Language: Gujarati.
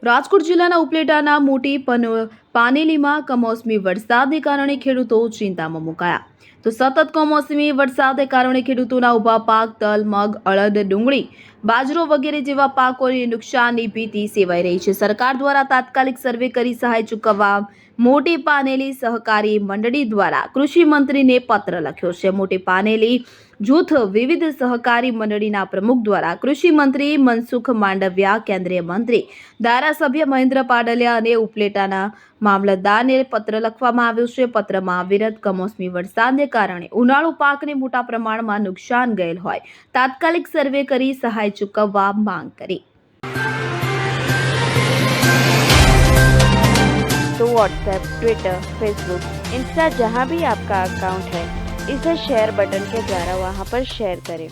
રાજકોટ જિલ્લાના ઉપલેટાના મોટી પાનેલીમાં કમોસમી વરસાદને કારણે ખેડૂતો ચિંતામાં મુકાયા. તો સતત કમોસમી વરસાદને કારણે ખેડૂતોના ઊભા પાક તલ, મગ, અડદ, ડુંગળી, બાજરો વગેરે જેવા પાકોને નુકસાનની ભીતિ સેવાઈ રહી છે. સરકાર દ્વારા તાત્કાલિક સર્વે કરી સહાય ચૂકવવા મોટી પાનેલી સહકારી મંડળી દ્વારા કૃષિ મંત્રીને પત્ર લખ્યો છે. મોટી પાનેલી જૂથ વિવિધ સહકારી મંડળીના પ્રમુખ દ્વારા કૃષિ મંત્રી મનસુખ માંડવિયા, કેન્દ્રીય મંત્રી ધારાસભ્ય મહેન્દ્ર પાડલિયા અને ઉપલેટાના મામલતદારને પત્ર લખવામાં આવ્યો છે. પત્રમાં વિરત કમોસમી વરસાદને કારણે ઉનાળુ પાકને મોટા પ્રમાણમાં નુકસાન ગયેલ હોય તાત્કાલિક સર્વે કરી સહાય ચૂકવવા માંગ કરી. तो व्हाट्सएप, ट्विटर, फेसबुक, इंस्टा जहाँ भी आपका अकाउंट है, इसे शेयर बटन के द्वारा वहाँ पर शेयर करें।